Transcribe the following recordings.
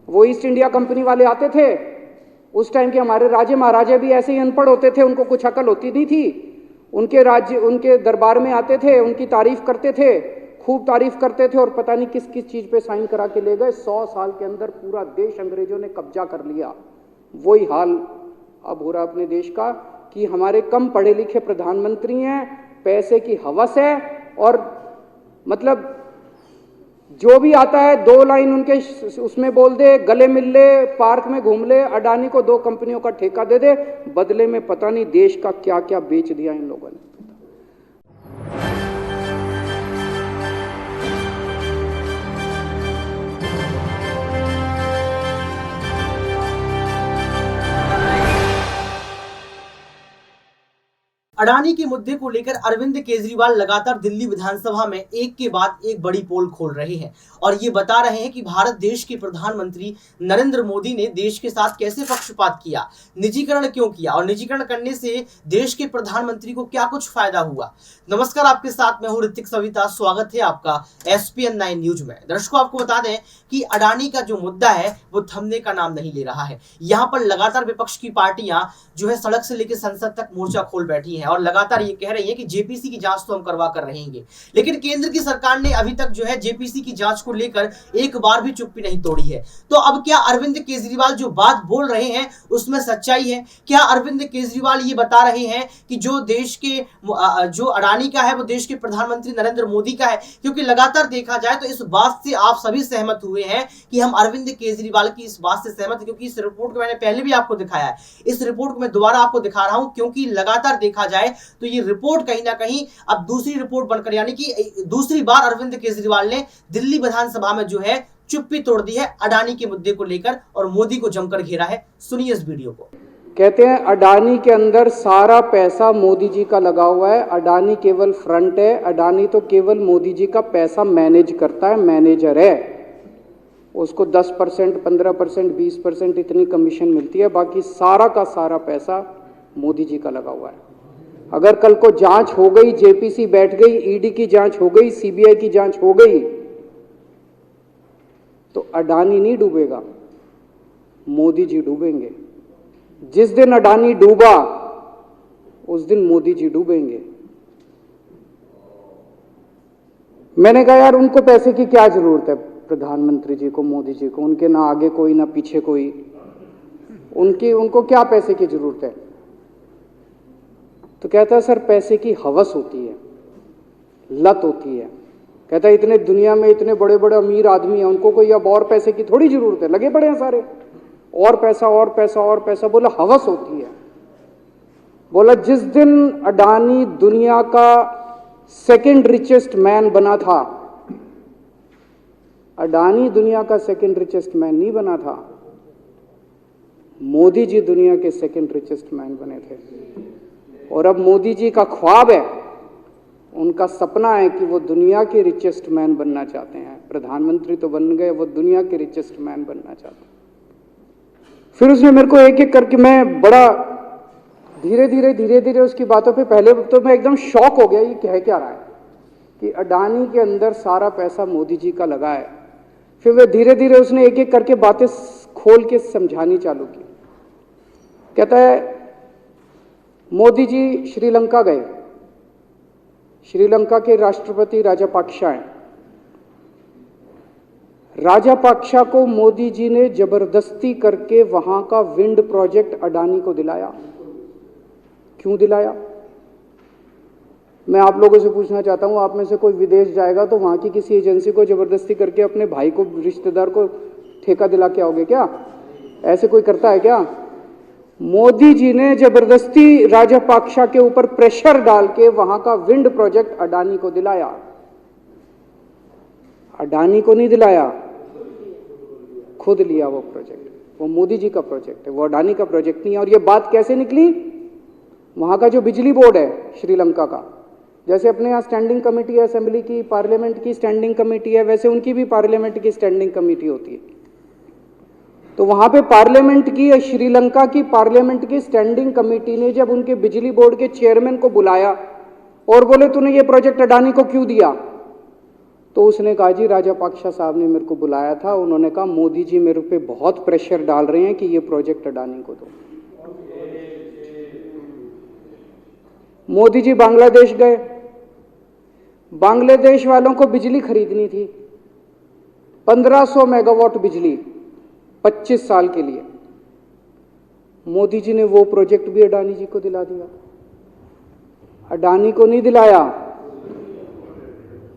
वो east India company वाले आते थे, उस टाइम के हमारे राजे महाराजे भी ऐसे ही अनपढ़ होते थे, उनको कुछ अकल होती नहीं थी। उनके राज्य, उनके दरबार में आते थे, उनकी तारीफ करते थे, खूब तारीफ करते थे, और पता नहीं किस किस चीज पे साइन करा के ले गए। 100 साल के अंदर पूरा देश अंग्रेजों ने कब्जा कर लिया। वही हाल अब हो रहा अपने देश का कि हमारे कम पढ़े लिखे प्रधानमंत्री हैं, पैसे की हवस है, और मतलब जो भी आता है 2 लाइन उनके उसमें बोल दे, गले मिल ले, पार्क में घूम ले, अडानी को 2 कंपनियों का ठेका दे दे, बदले में पता नहीं देश का क्या क्या बेच दिया इन लोगों ने। अडानी के मुद्दे को लेकर अरविंद केजरीवाल लगातार दिल्ली विधानसभा में एक के बाद एक बड़ी पोल खोल रहे हैं और ये बता रहे हैं कि भारत देश के प्रधानमंत्री नरेंद्र मोदी ने देश के साथ कैसे पक्षपात किया, निजीकरण क्यों किया और निजीकरण करने से देश के प्रधानमंत्री को क्या कुछ फायदा हुआ। नमस्कार, आपके साथ मैं हूं ऋतिक सविता। स्वागत है आपका SPN 9 न्यूज में। दर्शकों, आपको बता दें कि अडानी का जो मुद्दा है वो थमने का नाम नहीं ले रहा है। यहाँ पर लगातार विपक्ष की पार्टियां जो है सड़क से लेकर संसद तक मोर्चा खोल बैठी है और लगातार ये कह रही है कि जेपीसी की जांच तो हम करवा कर रहेंगे, लेकिन केंद्र की सरकार ने अभी तक जो है जेपीसी की जांच को लेकर एक बार भी चुप्पी नहीं तोड़ी है। तो अब क्या अरविंद केजरीवाल जो बात बोल रहे हैं उसमें सच्चाई है? क्या अरविंद केजरीवाल ये बता रहे हैं कि जो देश के जो अडानी का है वो देश के प्रधानमंत्री नरेंद्र मोदी का है? क्योंकि लगातार देखा जाए तो इस बात से आप सभी सहमत हुए हैं कि हम अरविंद केजरीवाल की इस बात से सहमत, क्योंकि इस रिपोर्ट को मैंने पहले भी आपको दिखाया है, इस रिपोर्ट को मैं दोबारा आपको दिखा रहा हूं, क्योंकि लगातार देखा जाए तो ये रिपोर्ट कहीं ना कहीं अब दूसरी रिपोर्ट बनकर, यानी कि दूसरी बार अरविंद केजरीवाल ने दिल्ली विधानसभा में जो है चुप्पी तोड़ दी है अडानी के मुद्दे को लेकर और मोदी को जमकर घेरा है। सुनिए इस वीडियो को। कहते हैं अडानी के अंदर सारा पैसा मोदी जी का लगा हुआ है, अडानी केवल फ्रंट है, अडानी तो केवल मोदी जी का पैसा मैनेज करता है, मैनेजर है। उसको 10%, 15%, 20% इतनी कमीशन मिलती है, बाकी सारा का सारा पैसा मोदी जी का लगा हुआ है। अगर कल को जांच हो गई, जेपीसी बैठ गई, ईडी की जांच हो गई, सीबीआई की जांच हो गई, तो अडानी नहीं डूबेगा, मोदी जी डूबेंगे। जिस दिन अडानी डूबा उस दिन मोदी जी डूबेंगे। मैंने कहा यार उनको पैसे की क्या जरूरत है, प्रधानमंत्री जी को, मोदी जी को, उनके ना आगे कोई ना पीछे कोई, उनको क्या पैसे की जरूरत है? तो कहता है सर पैसे की हवस होती है, लत होती है। कहता है इतने दुनिया में इतने बड़े बड़े अमीर आदमी हैं, उनको कोई अब और पैसे की थोड़ी जरूरत है, लगे पड़े हैं सारे, और पैसा और पैसा और पैसा। बोला हवस होती है। बोला जिस दिन अडानी दुनिया का सेकंड रिचेस्ट मैन बना था, अडानी दुनिया का सेकंड रिचेस्ट मैन नहीं बना था, मोदी जी दुनिया के सेकंड रिचेस्ट मैन बने थे। और अब मोदी जी का ख्वाब है, उनका सपना है कि वो दुनिया के रिचेस्ट मैन बनना चाहते हैं। प्रधानमंत्री तो बन गए, वो दुनिया के रिचेस्ट मैन बनना चाहते हैं। फिर उसने मेरे को एक एक करके, मैं बड़ा धीरे धीरे उसकी बातों पे, पहले तो मैं एकदम शॉक हो गया, ये कह क्या रहा है कि अडानी के अंदर सारा पैसा मोदी जी का लगा है। फिर वे धीरे धीरे उसने एक एक करके बातें खोल के समझानी चालू की। कहता है मोदी जी श्रीलंका गए, श्रीलंका के राष्ट्रपति राजापाक्सा हैं। राजापाक्सा को मोदी जी ने जबरदस्ती करके वहां का विंड प्रोजेक्ट अडानी को दिलाया। क्यों दिलाया? मैं आप लोगों से पूछना चाहता हूं, आप में से कोई विदेश जाएगा तो वहां की किसी एजेंसी को जबरदस्ती करके अपने भाई को, रिश्तेदार को ठेका दिला के आओगे क्या? ऐसे कोई करता है क्या? मोदी जी ने जबरदस्ती राजापाक्सा के ऊपर प्रेशर डाल के वहां का विंड प्रोजेक्ट अडानी को दिलाया। अडानी को नहीं दिलाया, खुद लिया वो प्रोजेक्ट। वो मोदी जी का प्रोजेक्ट है, वो अडानी का प्रोजेक्ट नहीं है। और ये बात कैसे निकली? वहां का जो बिजली बोर्ड है श्रीलंका का, जैसे अपने यहाँ स्टैंडिंग कमेटी है असेंबली की, पार्लियामेंट की स्टैंडिंग कमेटी है, वैसे उनकी भी पार्लियामेंट की स्टैंडिंग कमेटी होती है। तो वहां पे पार्लियामेंट की, श्रीलंका की पार्लियामेंट की स्टैंडिंग कमेटी ने जब उनके बिजली बोर्ड के चेयरमैन को बुलाया और बोले तूने ये प्रोजेक्ट अडानी को क्यों दिया, तो उसने कहा जी राजापाक्सा साहब ने मेरे को बुलाया था, उन्होंने कहा मोदी जी मेरे पे बहुत प्रेशर डाल रहे हैं कि ये प्रोजेक्ट अडानी को दो। मोदी जी बांग्लादेश गए, बांग्लादेश वालों को बिजली खरीदनी थी, 1500 मेगावाट बिजली 25 साल के लिए। मोदी जी ने वो प्रोजेक्ट भी अडानी जी को दिला दिया। अडानी को नहीं दिलाया,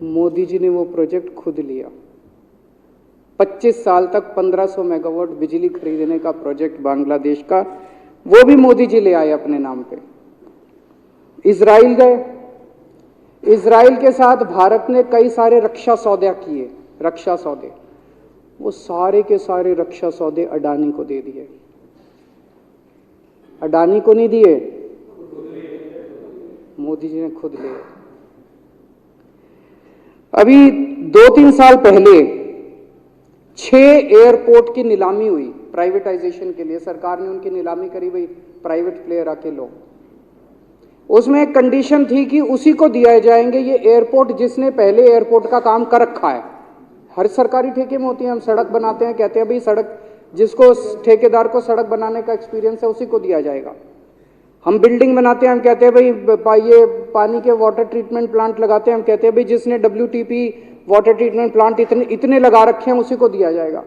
मोदी जी ने वो प्रोजेक्ट खुद लिया। 25 साल तक 1500 मेगावाट बिजली खरीदने का प्रोजेक्ट बांग्लादेश का, वो भी मोदी जी ले आए अपने नाम पे। इजराइल गए, इजराइल के साथ भारत ने कई सारे रक्षा सौदे किए, रक्षा सौदे, वो सारे के सारे रक्षा सौदे अडानी को दे दिए। अडानी को नहीं दिए, मोदी जी ने खुद लिए। अभी 2-3 साल पहले 6 एयरपोर्ट की नीलामी हुई प्राइवेटाइजेशन के लिए, सरकार ने उनकी नीलामी करी, भाई प्राइवेट प्लेयर आके लो। उसमें एक कंडीशन थी कि उसी को दिया जाएंगे ये एयरपोर्ट जिसने पहले एयरपोर्ट का काम कर रखा है। हर सरकारी ठेके में होती है, हम सड़क बनाते हैं, कहते हैं भाई सड़क, जिसको ठेकेदार को सड़क बनाने का एक्सपीरियंस है उसी को दिया जाएगा। हम बिल्डिंग बनाते हैं, हम कहते हैं भाई ये पानी के वाटर ट्रीटमेंट प्लांट लगाते हैं, हम कहते हैं भाई जिसने WTP वाटर ट्रीटमेंट प्लांट इतने लगा रखे हैं उसी को दिया जाएगा।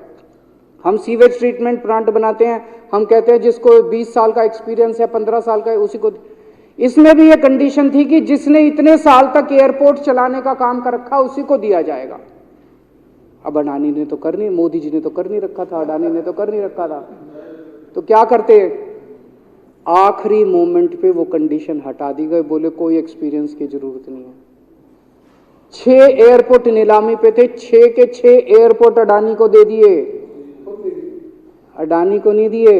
हम सीवेज ट्रीटमेंट प्लांट बनाते हैं, हम कहते हैं जिसको 20 साल का एक्सपीरियंस है, 15 साल का है, उसी को। इसमें भी ये कंडीशन थी कि जिसने इतने साल तक एयरपोर्ट चलाने का काम कर रखा उसी को दिया जाएगा। अब अडानी ने तो कर नहीं, मोदी जी ने तो कर नहीं रखा था, अडानी ने तो कर नहीं रखा था, तो क्या करते, आखिरी मोमेंट पे वो कंडीशन हटा दी गई, बोले कोई एक्सपीरियंस की जरूरत नहीं है। 6 एयरपोर्ट नीलामी पे थे, 6 के 6 एयरपोर्ट अडानी को दे दिए, अडानी को नहीं दिए,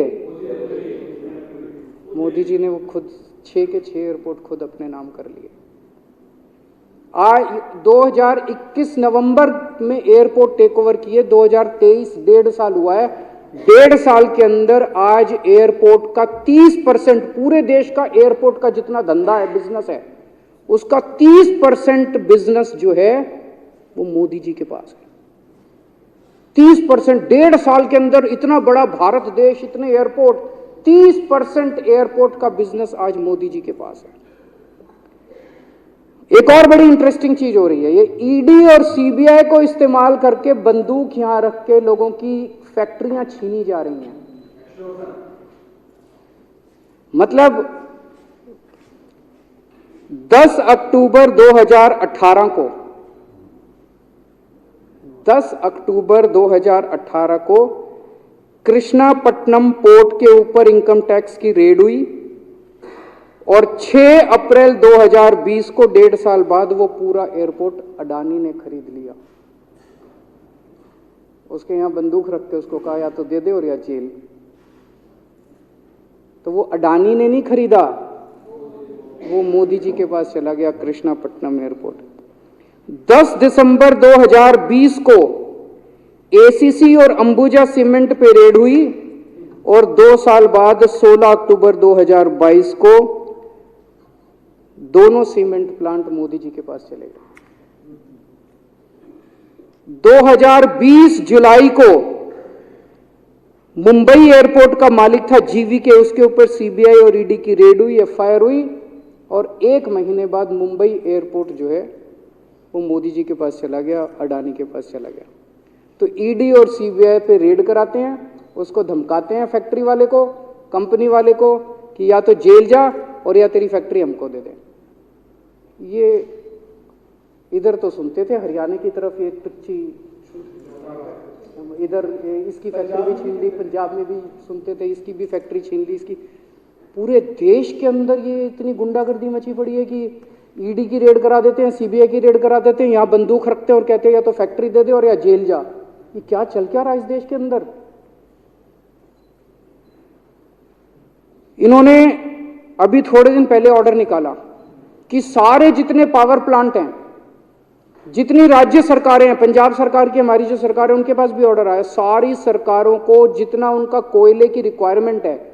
मोदी जी ने वो खुद 6 के 6 एयरपोर्ट खुद अपने नाम कर लिए। आज 2021 नवंबर में एयरपोर्ट टेक ओवर किए, 2023 1.5 साल हुआ है, 1.5 साल के अंदर आज एयरपोर्ट का 30%, पूरे देश का एयरपोर्ट का जितना धंधा है, बिजनेस है, उसका 30% बिजनेस जो है वो मोदी जी के पास है। 30%, 1.5 साल के अंदर इतना बड़ा भारत देश, इतने एयरपोर्ट, 30% एयरपोर्ट का बिजनेस आज मोदी जी के पास है। एक और बड़ी इंटरेस्टिंग चीज हो रही है, ये ईडी और सीबीआई को इस्तेमाल करके बंदूक यहां रख के लोगों की फैक्ट्रियां छीनी जा रही हैं। मतलब 10 अक्टूबर 2018 को, 10 अक्टूबर 2018 को कृष्णापट्टनम पोर्ट के ऊपर इनकम टैक्स की रेड हुई और 6 अप्रैल 2020 को 1.5 साल बाद वो पूरा एयरपोर्ट अडानी ने खरीद लिया। उसके यहां बंदूक रख के उसको कहा या तो दे दे और या जेल। तो वो अडानी ने नहीं खरीदा, वो मोदी जी के पास चला गया कृष्णापट्टनम एयरपोर्ट। 10 दिसंबर 2020 को एसीसी और अंबुजा सीमेंट पे रेड हुई और 2 साल बाद 16 अक्टूबर 2022 को दोनों सीमेंट प्लांट मोदी जी के पास चले गए। 2020 जुलाई को मुंबई एयरपोर्ट का मालिक था जीवीके, उसके ऊपर सीबीआई और ईडी की रेड हुई, एफआईआर हुई और 1 महीने बाद मुंबई एयरपोर्ट जो है वो मोदी जी के पास चला गया, अडानी के पास चला गया। तो ईडी और सीबीआई पे रेड कराते हैं, उसको धमकाते हैं फैक्ट्री वाले को, कंपनी वाले को कि या तो जेल जा और या तेरी फैक्ट्री हमको दे दे। ये इधर तो सुनते थे हरियाणा की तरफ ये टुच्ची, इधर इसकी फैक्ट्री भी छीन ली, पंजाब में भी सुनते थे इसकी भी फैक्ट्री छीन ली, इसकी। पूरे देश के अंदर ये इतनी गुंडागर्दी मची पड़ी है कि ईडी की रेड करा देते हैं, सीबीआई की रेड करा देते हैं, यहाँ बंदूक रखते हैं और कहते हैं या तो फैक्ट्री दे दे और या जेल जा। ये क्या चल क्या रहा है इस देश के अंदर? इन्होंने अभी थोड़े दिन पहले ऑर्डर निकाला कि सारे जितने पावर प्लांट हैं, जितनी राज्य सरकारें हैं, पंजाब सरकार की, हमारी जो सरकार है उनके पास भी ऑर्डर आया, सारी सरकारों को जितना उनका कोयले की रिक्वायरमेंट है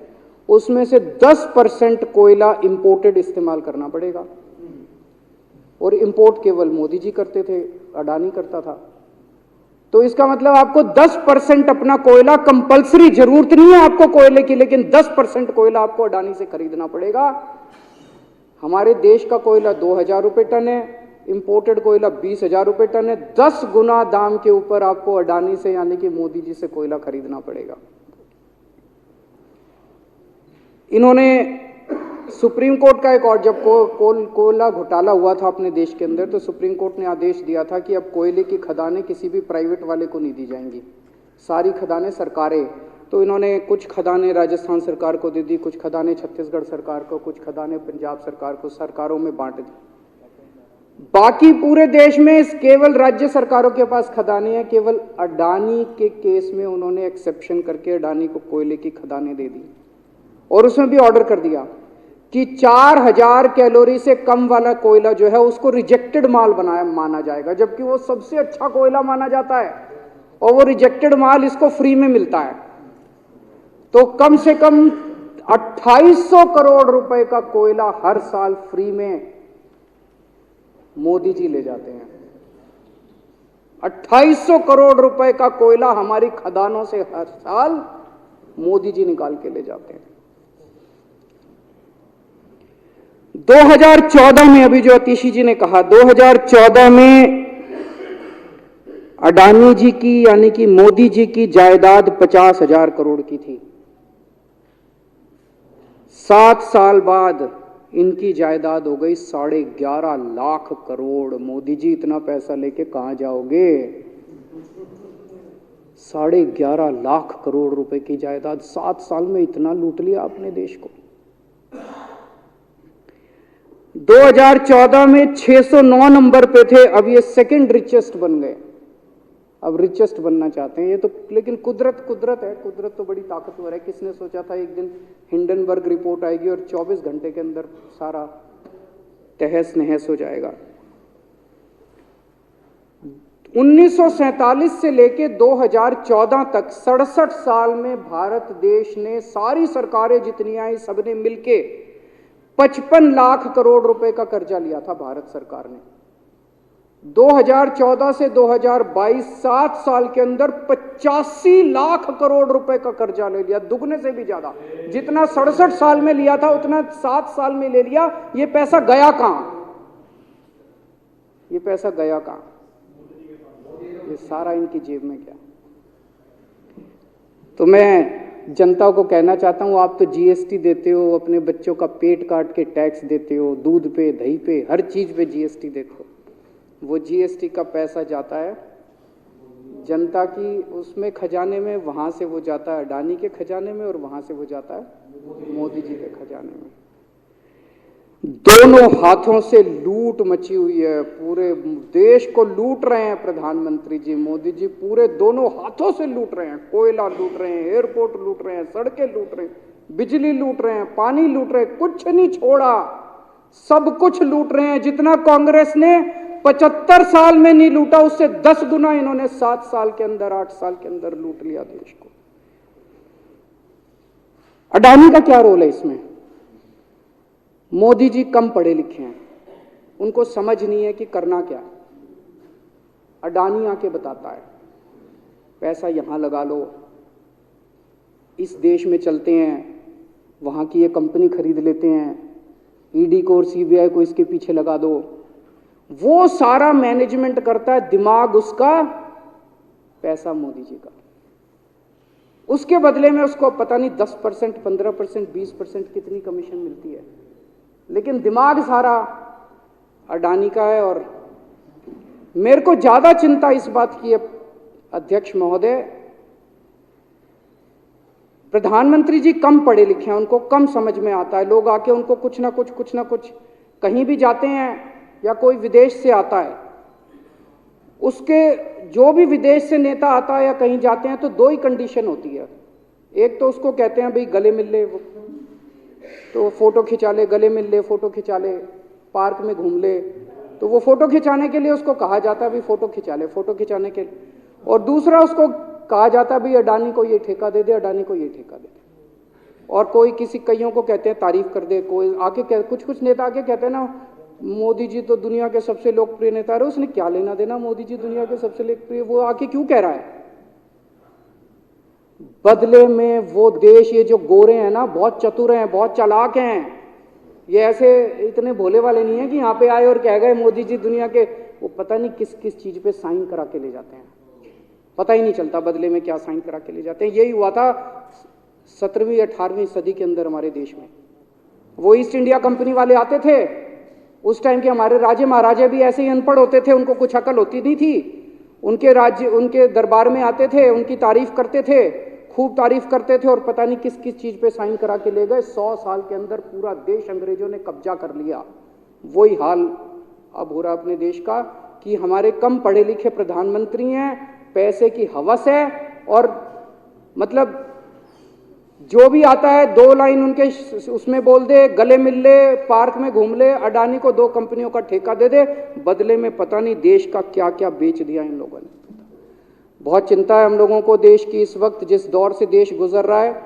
उसमें से 10% कोयला इंपोर्टेड इस्तेमाल करना पड़ेगा। और इंपोर्ट केवल मोदी जी करते थे, अडानी करता था। तो इसका मतलब आपको 10% अपना कोयला कंपलसरी, जरूरत नहीं है आपको कोयले की, लेकिन 10% कोयला आपको अडानी से खरीदना पड़ेगा। हमारे देश का कोयला 2000 रुपये टन है, इंपोर्टेड कोयला 20,000 रुपये टन है। 10 गुना दाम के ऊपर आपको अडानी से यानी कि मोदी जी से कोयला खरीदना पड़ेगा। इन्होंने सुप्रीम कोर्ट का एक और, जब कोयला घोटाला हुआ था अपने देश के अंदर, तो सुप्रीम कोर्ट ने आदेश दिया था कि अब कोयले की खदानें किसी भी प्राइवेट वाले को नहीं दी जाएंगी, सारी खदानें सरकारें। तो इन्होंने कुछ खदानें राजस्थान सरकार को दे दी, कुछ खदानें छत्तीसगढ़ सरकार को, कुछ खदानें पंजाब सरकार को, सरकारों में बांट दी। बाकी पूरे देश में केवल राज्य सरकारों के पास खदानें हैं। केवल अडानी के केस में उन्होंने एक्सेप्शन करके अडानी को कोयले की खदानें दे दी, और उसमें भी ऑर्डर कर दिया कि 4000 कैलोरी से कम वाला कोयला जो है उसको रिजेक्टेड माल माना जाएगा, जबकि वो सबसे अच्छा कोयला माना जाता है, और वो रिजेक्टेड माल इसको फ्री में मिलता है। तो कम से कम 2800 करोड़ रुपए का कोयला हर साल फ्री में मोदी जी ले जाते हैं। 2800 करोड़ रुपए का कोयला हमारी खदानों से हर साल मोदी जी निकाल के ले जाते हैं। 2014 में, अभी जो अतिशी जी ने कहा, 2014 में अडानी जी की यानी कि मोदी जी की जायदाद 50,000 करोड़ की थी। 7 साल बाद इनकी जायदाद हो गई 11.5 लाख करोड़। मोदी जी इतना पैसा लेके कहां जाओगे? 11.5 लाख करोड़ रुपए की जायदाद, 7 साल में इतना लूट लिया आपने देश को। 2014 में 609 नंबर पे थे, अब ये सेकंड रिचेस्ट बन गए, अब रिचेस्ट बनना चाहते हैं ये तो। लेकिन कुदरत है, कुदरत तो बड़ी ताकतवर है। किसने सोचा था एक दिन हिंडनबर्ग रिपोर्ट आएगी और 24 घंटे के अंदर सारा तहस नहस हो जाएगा। 1947 से लेके 2014 तक 67 साल में भारत देश ने, सारी सरकारें जितनी आई सबने मिलके 55 लाख करोड़ रुपए का कर्जा लिया था भारत सरकार ने। 2014 से 2022 7 साल के अंदर 85 लाख करोड़ रुपए का कर्जा ले लिया, दुगने से भी ज्यादा। जितना 67 साल में लिया था उतना 7 साल में ले लिया। ये पैसा गया कहां? ये पैसा गया कहां? ये सारा इनकी जेब में गया। तो मैं जनता को कहना चाहता हूं, आप तो जीएसटी देते हो, अपने बच्चों का पेट काट के टैक्स देते हो, दूध पे, दही पे, हर चीज पे जीएसटी देखो। वो जीएसटी का पैसा जाता है जनता की उसमें खजाने में, वहां से वो जाता है अडानी के खजाने में, और वहां से वो जाता है मोदी जी के खजाने में। दोनों हाथों से लूट मची हुई है, पूरे देश को लूट रहे हैं प्रधानमंत्री जी, मोदी जी पूरे दोनों हाथों से लूट रहे हैं। कोयला लूट रहे हैं, एयरपोर्ट लूट रहे हैं, सड़कें लूट रहे हैं, बिजली लूट रहे हैं, पानी लूट रहे हैं, कुछ नहीं छोड़ा, सब कुछ लूट रहे हैं। जितना कांग्रेस ने 75 साल में नहीं लूटा, उससे 10 गुना इन्होंने 7 साल के अंदर, 8 साल के अंदर लूट लिया देश को। अडानी का क्या रोल है इसमें? मोदी जी कम पढ़े लिखे हैं, उनको समझ नहीं है कि करना क्या। अडानी आके बताता है पैसा यहां लगा लो, इस देश में चलते हैं, वहां की ये कंपनी खरीद लेते हैं, ईडी को और सीबीआई को इसके पीछे लगा दो। वो सारा मैनेजमेंट करता है, दिमाग उसका, पैसा मोदी जी का। उसके बदले में उसको पता नहीं 10%, 15%, 20% कितनी कमीशन मिलती है, लेकिन दिमाग सारा अडानी का है। और मेरे को ज्यादा चिंता इस बात की है अध्यक्ष महोदय, प्रधानमंत्री जी कम पढ़े लिखे हैं, उनको कम समझ में आता है। लोग आके उनको कुछ ना कुछ कहीं भी जाते हैं या कोई विदेश से आता है, उसके जो भी विदेश से नेता आता है या कहीं जाते हैं तो 2 ही कंडीशन होती है। एक तो उसको कहते हैं भाई गले मिल ले, तो फोटो खिंचा ले, गले मिल ले, फोटो खिंचा ले, पार्क में घूम ले, तो वो फोटो खिंचाने के लिए उसको कहा जाता है भाई फोटो खिंचा ले, फोटो खिंचाने के लिए। और दूसरा उसको कहा जाता है भाई अडानी को ये ठेका दे दे, अडानी को ये ठेका दे दे। और कोई किसी कईयों को कहते हैं तारीफ कर दे, कोई आके कुछ नेता आके कहते हैं ना मोदी जी तो दुनिया के सबसे लोकप्रिय नेता है, उसने क्या लेना देना? मोदी जी दुनिया के सबसे लोकप्रिय, वो आके क्यों कह रहा है? बदले में वो देश, ये जो गोरे हैं ना, बहुत चतुर हैं, बहुत चालाक हैं, ये ऐसे इतने भोले वाले नहीं है कि यहाँ पे आए और कह गए मोदी जी दुनिया के, वो पता नहीं किस किस चीज पे साइन करा के ले जाते हैं, पता ही नहीं चलता बदले में क्या साइन करा के ले जाते हैं। यही हुआ था 17वीं 18वीं सदी के अंदर हमारे देश में। वो ईस्ट इंडिया कंपनी वाले आते थे, उस टाइम के हमारे राजे महाराजे भी ऐसे ही अनपढ़ होते थे, उनको कुछ अकल होती नहीं थी। उनके राज्य, उनके दरबार में आते थे, उनकी तारीफ करते थे, खूब तारीफ करते थे, और पता नहीं किस किस चीज पे साइन करा के ले गए। 100 साल के अंदर पूरा देश अंग्रेजों ने कब्जा कर लिया। वही हाल अब हो रहा अपने देश का कि हमारे कम पढ़े लिखे प्रधानमंत्री हैं, पैसे की हवस है, और मतलब जो भी आता है 2 लाइन उनके उसमें बोल दे, गले मिल ले, पार्क में घूम ले, अडानी को 2 कंपनियों का ठेका दे दे, बदले में पता नहीं देश का क्या क्या बेच दिया इन लोगों ने। बहुत चिंता है हम लोगों को देश की इस वक्त, जिस दौर से देश गुजर रहा है।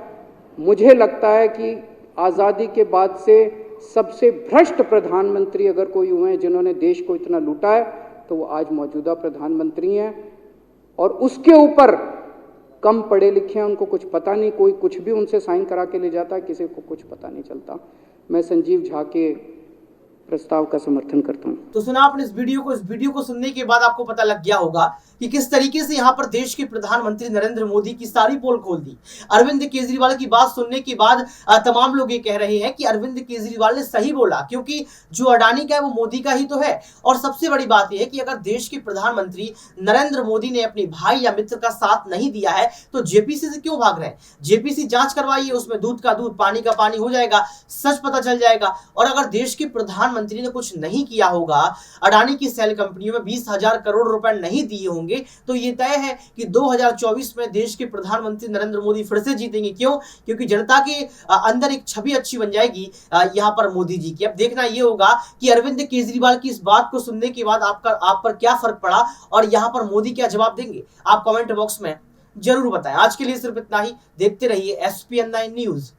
मुझे लगता है कि आज़ादी के बाद से सबसे भ्रष्ट प्रधानमंत्री अगर कोई हुए हैं जिन्होंने देश को इतना लूटा है, तो वो आज मौजूदा प्रधानमंत्री हैं। और उसके ऊपर कम पढ़े लिखे हैं, उनको कुछ पता नहीं, कोई कुछ भी उनसे साइन करा के ले जाता है, किसी को कुछ पता नहीं चलता। मैं संजीव झा के प्रस्ताव का समर्थन करता हूं। तो सुना आपने इस वीडियो को सुनने के बाद आपको पता लग गया होगा कि किस तरीके से यहाँ पर देश के प्रधानमंत्री नरेंद्र मोदी की सारी पोल खोल दी। अरविंद केजरीवाल की बात सुनने के बाद तमाम लोग ये कह रहे हैं कि अरविंद केजरीवाल ने सही बोला, क्योंकि जो अडानी का है वो मोदी का ही तो है। और सबसे बड़ी बात यह है कि अगर देश के प्रधानमंत्री नरेंद्र मोदी ने अपने भाई या मित्र का साथ नहीं दिया है तो जेपीसी से क्यों भाग रहे हैं? जेपीसी जांच करवाइए, उसमें दूध का दूध पानी का पानी हो जाएगा, सच पता चल जाएगा। और अगर देश के प्रधानमंत्री ने कुछ नहीं किया होगा, अडानी की सेल कंपनियों में 20,000 करोड़ रुपए नहीं दिए होंगे, तो ये तय है कि 2024 में देश के प्रधानमंत्री नरेंद्र मोदी फिर से जीतेंगे। क्यों? क्योंकि जनता के अंदर एक छवि अच्छी बन जाएगी यहां पर मोदी जी की। अब देखना ये होगा कि अरविंद केजरीवाल की इस बात को सुनने के बाद आप पर क्या फर्क पड़ा और यहां पर मोदी क्या जवाब देंगे, आप कमेंट बॉक्स में जरूर बताएं। आज के लिए सिर्फ इतना ही। देखते रहिए SPN9 न्यूज।